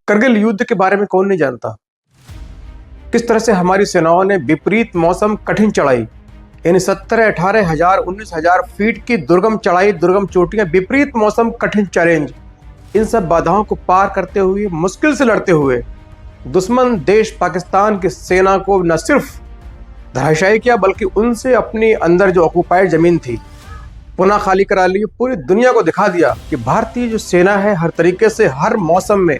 करगिल युद्ध के बारे में कौन नहीं जानता। किस तरह से हमारी सेनाओं ने विपरीत मौसम, कठिन चढ़ाई, यानी 17, 18 हजार, 19 हजार फीट की दुर्गम चढ़ाई, दुर्गम चोटियां, विपरीत मौसम, कठिन चैलेंज, इन सब बाधाओं को पार करते हुए, मुश्किल से लड़ते हुए दुश्मन देश पाकिस्तान की सेना को न सिर्फ धराशायी किया बल्कि उनसे अपनी अंदर जो ऑक्युपाइड जमीन थी पुनः खाली करा ली। पूरी दुनिया को दिखा दिया कि भारतीय जो सेना है हर तरीके से, हर मौसम में,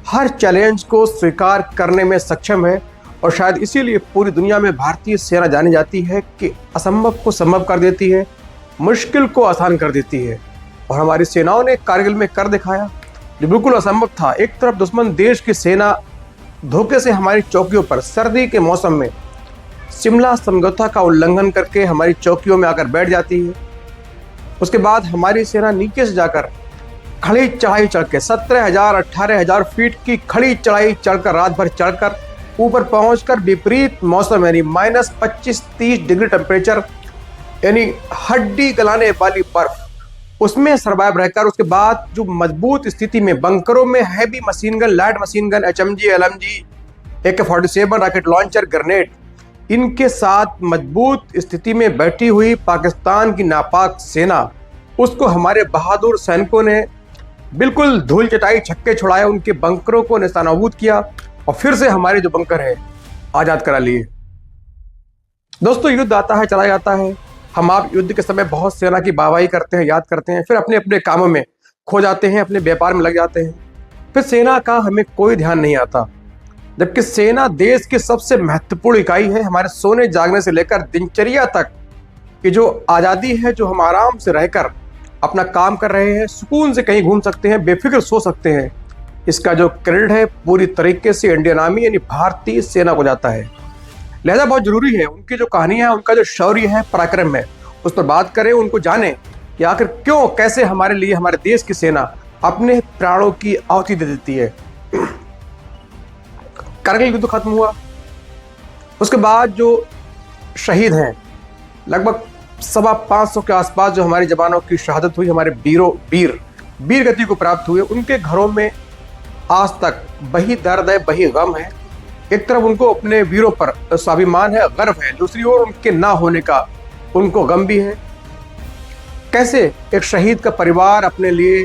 हर चैलेंज को स्वीकार करने में सक्षम है। और शायद इसीलिए पूरी दुनिया में भारतीय सेना जानी जाती है कि असंभव को संभव कर देती है, मुश्किल को आसान कर देती है। और हमारी सेनाओं ने कारगिल में कर दिखाया जो बिल्कुल असंभव था। एक तरफ दुश्मन देश की सेना धोखे से हमारी चौकियों पर सर्दी के मौसम में शिमला समझौता का उल्लंघन करके हमारी चौकियों में आकर बैठ जाती है। उसके बाद हमारी सेना नीचे से जाकर खड़ी चढ़ाई चढ़ के 17,000, 18,000 फीट की खड़ी चढ़ाई चढ़कर, रात भर चढ़कर ऊपर पहुंचकर विपरीत मौसम यानी -25-30 डिग्री टेम्परेचर, यानी हड्डी गलाने वाली बर्फ, उसमें सर्वाइव रहकर उसके बाद जो मजबूत स्थिति में बंकरों में heavy machine gun, light machine gun, HMG, LMG, AK-47 rocket launcher, grenade, इनके साथ मजबूत स्थिति में बैठी हुई पाकिस्तान की नापाक सेना, उसको हमारे बहादुर सैनिकों ने बिल्कुल धूल चटाई, छक्के छुड़ाए, उनके बंकरों को निशानाबूद किया और फिर से हमारे जो बंकर है आजाद करा लिए। दोस्तों, युद्ध आता है, चला जाता है। हम आप युद्ध के समय बहुत सेना की वाहवाही करते हैं, याद करते हैं, फिर अपने अपने कामों में खो जाते हैं, अपने व्यापार में लग जाते हैं। फिर सेना का हमें कोई ध्यान नहीं आता, जबकि सेना देश की सबसे महत्वपूर्ण इकाई है। हमारे सोने जागने से लेकर दिनचर्या तक की जो आज़ादी है, जो हम आराम से रहकर अपना काम कर रहे हैं, सुकून से कहीं घूम सकते हैं, बेफिक्र सो सकते हैं, इसका जो क्रेडिट है पूरी तरीके से इंडियन आर्मी यानी भारतीय सेना को जाता है। लिहाजा बहुत जरूरी है उनकी जो कहानियां, उनका जो शौर्य है, पराक्रम है, उस पर बात करें, उनको जानें कि आखिर क्यों, कैसे हमारे लिए, हमारे देश की सेना अपने प्राणों की आहुति दे देती है। कारगिल युद्ध खत्म हुआ, उसके बाद जो शहीद हैं, लगभग 550 के आसपास जो हमारे जवानों की शहादत हुई, हमारे वीर गति को प्राप्त हुए, उनके घरों में आज तक वही दर्द है, वही गम है। एक तरफ उनको अपने वीरों पर स्वाभिमान है, गर्व है, दूसरी ओर उनके ना होने का उनको गम भी है। कैसे एक शहीद का परिवार अपने लिए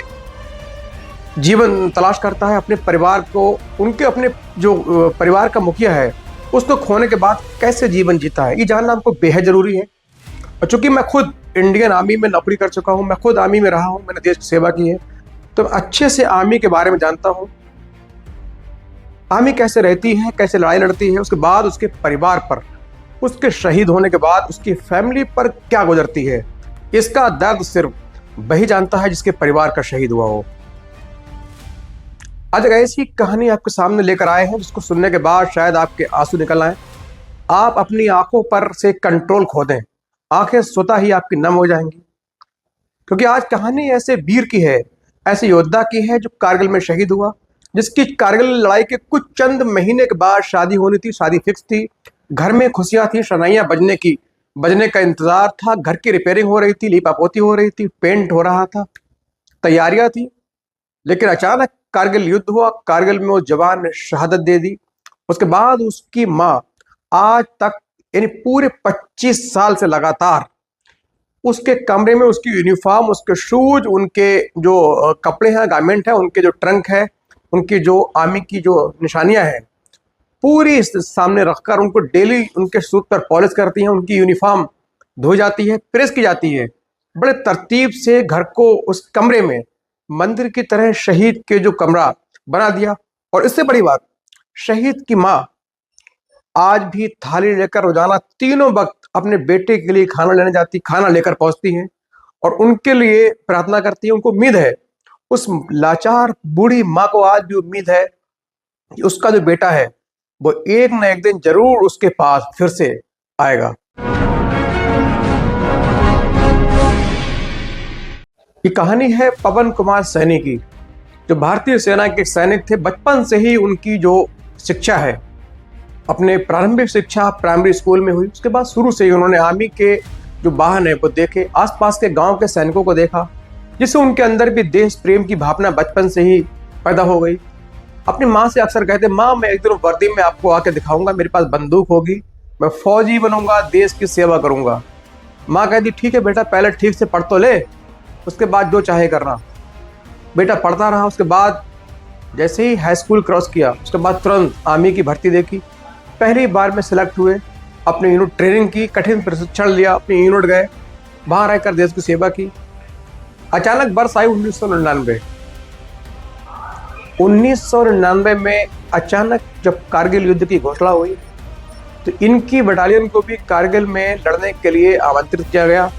जीवन तलाश करता है, अपने परिवार को, उनके अपने जो परिवार का मुखिया है उसको खोने के बाद कैसे जीवन जीता है, ये जानना हमको बेहद जरूरी है। और चूंकि मैं खुद इंडियन आर्मी में नौकरी कर चुका हूँ, मैं खुद आर्मी में रहा हूँ, मैंने देश की सेवा की है, तो अच्छे से आर्मी के बारे में जानता हूँ। आर्मी कैसे रहती है, कैसे लड़ाई लड़ती है, उसके बाद उसके परिवार पर, उसके शहीद होने के बाद उसकी फैमिली पर क्या गुजरती है, इसका दर्द सिर्फ वही जानता है जिसके परिवार का शहीद हुआ हो। आज एक ऐसी कहानी आपके सामने लेकर आए हैं जिसको सुनने के बाद शायद आपके आंसू निकल आए, आप अपनी आंखों पर से कंट्रोल खो दें, आंखें स्वतः ही आपकी नम हो जाएंगी। क्योंकि आज कहानी ऐसे वीर की है, ऐसे योद्धा की है जो कारगिल में शहीद हुआ, जिसकी कारगिल लड़ाई के कुछ चंद महीने के बाद शादी होनी थी, शादी फिक्स थी, घर में खुशियां थी, शनाइयां बजने का इंतजार था, घर की रिपेयरिंग हो रही थी, लीपापोती हो रही थी, पेंट हो रहा था, तैयारियां थी। लेकिन अचानक कारगिल युद्ध हुआ, कारगिल में वो जवान ने शहादत दे दी। उसके बाद उसकी माँ आज तक यानी पूरे 25 साल से लगातार उसके कमरे में उसकी यूनिफॉर्म, उसके शूज, उनके जो कपड़े हैं, गारमेंट है, उनके जो ट्रंक है, उनकी जो आर्मी की जो निशानियां हैं, पूरी सामने रखकर उनको डेली उनके सूट पर पॉलिश करती हैं, उनकी यूनिफॉर्म धोई जाती है, प्रेस की जाती है, बड़े तरतीब से घर को उस कमरे में मंदिर की तरह शहीद के जो कमरा बना दिया। और इससे बड़ी बात, शहीद की माँ आज भी थाली लेकर रोजाना तीनों वक्त अपने बेटे के लिए खाना लेने जाती, खाना लेकर पहुंचती हैं और उनके लिए प्रार्थना करती है। उनको उम्मीद है, उस लाचार बूढ़ी माँ को आज भी उम्मीद है कि उसका जो बेटा है वो एक न एक दिन जरूर उसके पास फिर से आएगा। ये कहानी है पवन कुमार सैनी की, जो भारतीय सेना के सैनिक थे। बचपन से ही उनकी जो शिक्षा है, अपने प्रारंभिक शिक्षा प्राइमरी स्कूल में हुई, उसके बाद शुरू से ही उन्होंने आर्मी के जो वाहन है वो देखे, आसपास के गांव के सैनिकों को देखा, जिससे उनके अंदर भी देश प्रेम की भावना बचपन से ही पैदा हो गई। अपनी माँ से अक्सर कहते, माँ मैं एक दिन वर्दी में आपको आके दिखाऊंगा, मेरे पास बंदूक होगी, मैं फौजी बनूंगा, देश की सेवा करूंगा। माँ कहती ठीक है बेटा, पहले ठीक से पढ़ तो ले, उसके बाद जो चाहे करना। बेटा पढ़ता रहा। उसके बाद जैसे ही हाई स्कूल क्रॉस किया, उसके बाद तुरंत आर्मी की भर्ती देखी, पहली बार में सिलेक्ट हुए, अपनी यूनिट ट्रेनिंग की, कठिन प्रशिक्षण लिया, अपनी यूनिट गए, वहां रहकर देश की सेवा की। अचानक वर्ष आई 1999। 1999 में अचानक जब कारगिल युद्ध की घोषणा हुई तो इनकी बटालियन को भी कारगिल में लड़ने के लिए आमंत्रित किया गया।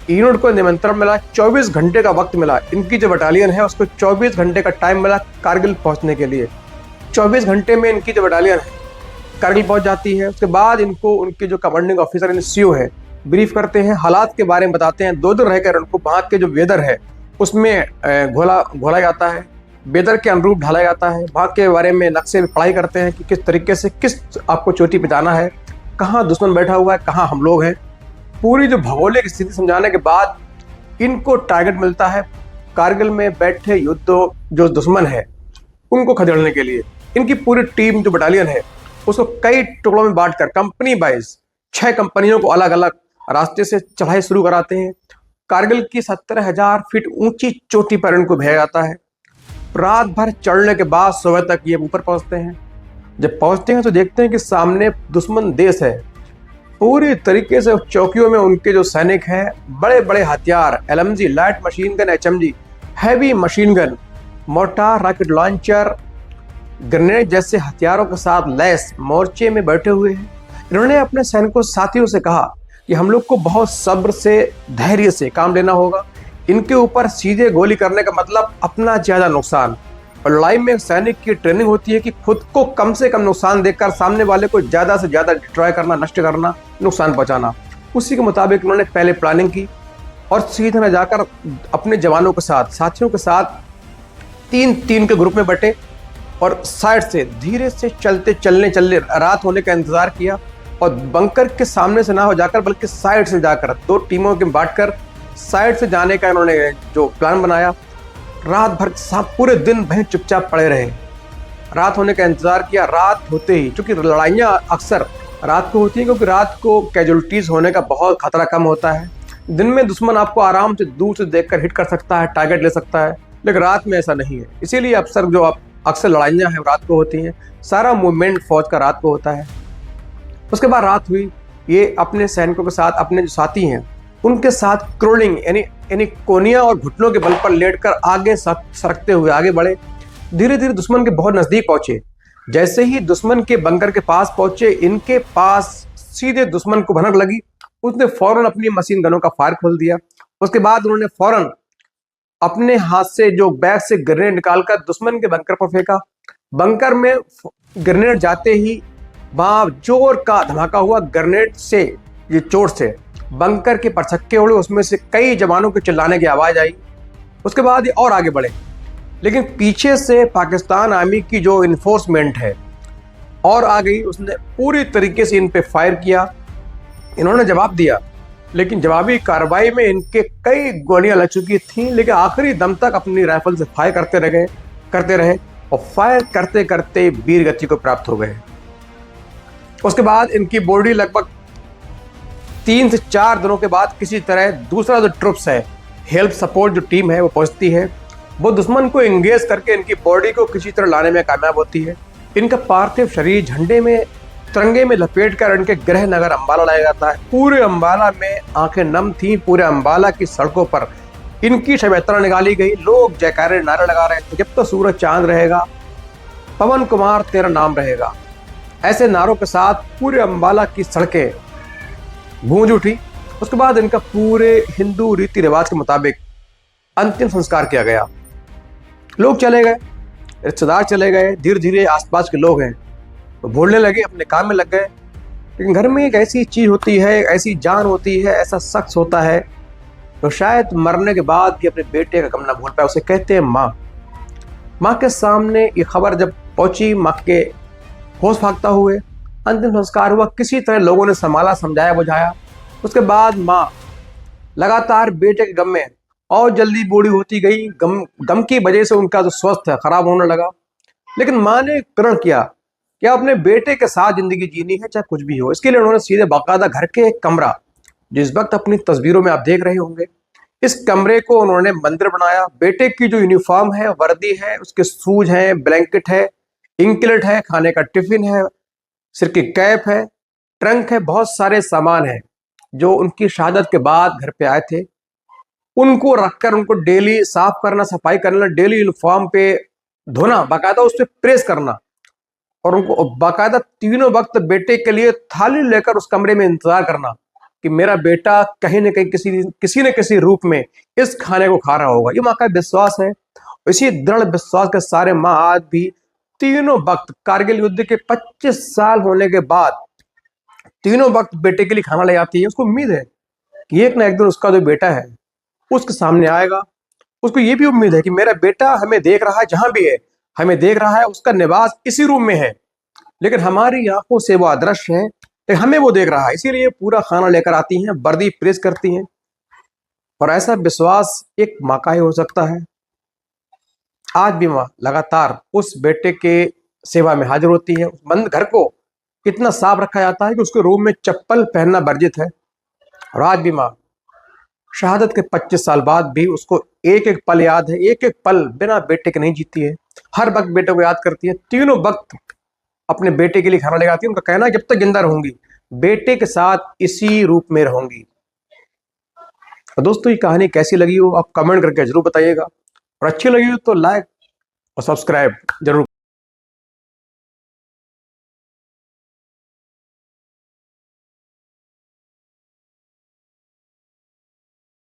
यूनिट को निमंत्रण मिला, 24 घंटे का वक्त मिला। इनकी जो बटालियन है उसको 24 घंटे का टाइम मिला कारगिल पहुंचने के लिए। 24 घंटे में इनकी जो बटालियन है कारगिल पहुंच जाती है। उसके बाद इनको उनके जो कमांडिंग ऑफिसर सीओ है ब्रीफ करते हैं, हालात के बारे में बताते हैं। 2 दिन रहकर उनको वहाँ के जो वेदर है उसमें घोला जाता है, वेदर के अनुरूप ढाला जाता है। वहाँ के बारे में नक्शे में पढ़ाई करते हैं कि किस तरीके से किस आपको चोटी पे जाना है, कहाँ दुश्मन बैठा हुआ है, कहाँ हम लोग हैं। पूरी जो भौगोलिक स्थिति समझाने के बाद इनको टारगेट मिलता है कारगिल में बैठे युद्ध जो दुश्मन है उनको खदेड़ने के लिए। इनकी पूरी टीम जो बटालियन है उसको कई टुकड़ों में बांटकर कंपनी वाइज 6 कंपनियों को अलग अलग रास्ते से चढ़ाई शुरू कराते हैं। कारगिल की 17,000 फीट ऊंची चोटी पर इनको भेजा जाता है। रात भर चढ़ने के बाद सुबह तक ये ऊपर पहुंचते हैं। जब पहुंचते हैं तो देखते हैं कि सामने दुश्मन देश है। पूरी तरीके से चौकियों में उनके जो सैनिक हैं बड़े बड़े हथियार, LMG light machine gun, HMG heavy machine gun, mortar, rocket launcher, grenade जैसे हथियारों के साथ लैस मोर्चे में बैठे हुए हैं। इन्होंने अपने सैनिकों साथियों से कहा कि हम लोग को बहुत सब्र से, धैर्य से काम लेना होगा। इनके ऊपर सीधे गोली करने का मतलब अपना ज्यादा नुकसान। और लड़ाई में सैनिक की ट्रेनिंग होती है कि खुद को कम से कम नुकसान देकर सामने वाले को ज्यादा से ज्यादा डिस्ट्रॉय करना, नष्ट करना, नुकसान पहुंचाना। उसी के मुताबिक उन्होंने पहले प्लानिंग की और सीधे न जाकर अपने जवानों के साथ, साथियों के साथ 3-3 के ग्रुप में बटे और साइड से धीरे से चलने रात होने का इंतजार किया और बंकर के सामने से ना हो जाकर बल्कि साइड से जाकर 2 टीमों के बांटकर साइड से जाने का इन्होंने जो प्लान बनाया। रात भर पूरे दिन वहीं चुपचाप पड़े रहे, रात होने का इंतजार किया। रात होते ही, क्योंकि लड़ाइयाँ अक्सर रात को होती हैं क्योंकि रात को कैजुअलिटीज होने का बहुत खतरा कम होता है। दिन में दुश्मन आपको आराम से दूर से देखकर हिट कर सकता है, टारगेट ले सकता है, लेकिन रात में ऐसा नहीं है। इसीलिए अक्सर लड़ाइयाँ हैं रात को होती हैं, सारा मूवमेंट फौज का रात को होता है। उसके बाद रात हुई, ये अपने सैनिकों के साथ, अपने जो साथी हैं उनके साथ क्रोलिंग यानी कोनिया और घुटनों के बल पर लेटकर आगे सरकते हुए आगे बढ़े। धीरे धीरे दुश्मन के बहुत नजदीक पहुंचे। जैसे ही दुश्मन के बंकर के पास पहुंचे, इनके पास सीधे दुश्मन को भनक लगी। उसने फौरन अपनी मशीन गनों का फायर खोल दिया। उसके बाद उन्होंने फौरन अपने हाथ से जो बैग से ग्रेनेड निकालकर दुश्मन के बंकर पर फेंका। बंकर में ग्रेनेड जाते ही वहां जोर का धमाका हुआ। ग्रेनेड से ये चोट से बंकर के परछक्के उड़े, उसमें से कई जवानों के चिल्लाने की आवाज आई। उसके बाद ये और आगे बढ़े, लेकिन पीछे से पाकिस्तान आर्मी की जो इन्फोर्समेंट है और आ गई। उसने पूरी तरीके से इन पे फायर किया। इन्होंने जवाब दिया, लेकिन जवाबी कार्रवाई में इनके कई गोलियां लग चुकी थीं, लेकिन आखिरी दम तक अपनी राइफल से फायर करते रहे और फायर करते करते वीर गति को प्राप्त हो गए। उसके बाद इनकी बॉडी लगभग 3 से 4 दिनों के बाद किसी तरह दूसरा जो ट्रुप्स है, हेल्प सपोर्ट जो टीम है वो पहुंचती है। वो दुश्मन को एंगेज करके इनकी बॉडी को किसी तरह लाने में कामयाब होती है। इनका पार्थिव शरीर झंडे में, तिरंगे में लपेटकर इनके गृह नगर अंबाला लाया जाता है। पूरे अंबाला में आंखें नम थीं। पूरे अंबाला की सड़कों पर इनकी शव यात्रा निकाली गई। लोग जयकारे नारे लगा रहे थे, जब तो सूरज चांद रहेगा, पवन कुमार तेरा नाम रहेगा। ऐसे नारों के साथ पूरे अंबाला की सड़कें गूंज उठी। उसके बाद इनका पूरे हिंदू रीति रिवाज के मुताबिक अंतिम संस्कार किया गया। लोग चले गए, रिश्तेदार चले गए, धीरे धीरे आसपास के लोग हैं तो भूलने लगे, अपने काम में लग गए। लेकिन घर में एक ऐसी चीज होती है, ऐसी जान होती है, ऐसा शख्स होता है तो शायद मरने के बाद भी अपने बेटे का गम ना भूल पाए। उसे कहते हैं माँ। माँ के सामने ये खबर जब पहुंची, माँ के होश भागता हुए अंतिम संस्कार हुआ। किसी तरह लोगों ने संभाला, समझाया, बुझाया। उसके बाद माँ लगातार बेटे के गम में और जल्दी बूढ़ी होती गई। गम की वजह से उनका जो स्वास्थ्य है खराब होने लगा। लेकिन माँ ने प्रण किया कि अपने बेटे के साथ जिंदगी जीनी है, चाहे कुछ भी हो। इसके लिए उन्होंने सीधे बाकायदा घर के एक कमरा, जिस वक्त अपनी तस्वीरों में आप देख रहे होंगे, इस कमरे को उन्होंने मंदिर बनाया। बेटे की जो यूनिफॉर्म है, वर्दी है, उसके शूज हैं, ब्लैंकेट है, इंकलेट है, खाने का टिफिन है, सिर की कैप है, ट्रंक है, बहुत सारे सामान हैं जो उनकी शहादत के बाद घर पे आए थे। उनको रखकर उनको डेली साफ करना, सफाई करना, डेली यूनिफॉर्म पे धोना, बाकायदा उस पर प्रेस करना, और उनको बाकायदा तीनों वक्त बेटे के लिए थाली लेकर उस कमरे में इंतजार करना कि मेरा बेटा कहीं न कहीं किसी न किसी रूप में इस खाने को खा रहा होगा। ये माँ का विश्वास है। इसी दृढ़ विश्वास के सारे माँ आज भी तीनों वक्त कारगिल युद्ध के 25 साल होने के बाद तीनों वक्त बेटे के लिए खाना ले आती है। उसको उम्मीद है कि एक ना एक दिन उसका जो बेटा है उसके सामने आएगा। उसको ये भी उम्मीद है कि मेरा बेटा हमें देख रहा है, जहां भी है हमें देख रहा है, उसका निवास इसी रूम में है, लेकिन हमारी आंखों से वो अदृश्य है, लेकिन हमें वो देख रहा है। इसीलिए पूरा खाना लेकर आती हैं, वर्दी प्रेस करती हैं। और ऐसा विश्वास एक माँ का ही हो सकता है। आज भी माँ लगातार उस बेटे के सेवा में हाजिर होती है। उस बंद घर को इतना साफ रखा जाता है कि उसके रूम में चप्पल पहनना वर्जित है। और आज भी माँ शहादत के 25 साल बाद भी उसको एक एक पल याद है, एक एक पल बिना बेटे के नहीं जीती है। हर वक्त बेटे को याद करती है, तीनों वक्त अपने बेटे के लिए खाना ले आती है। उनका कहना है जब तक जिंदा रहूंगी बेटे के साथ इसी रूप में रहूंगी। तो दोस्तों, ये कहानी कैसी लगी हो आप कमेंट करके जरूर बताइएगा, और अच्छी लगी हो तो लाइक और सब्सक्राइब जरूर।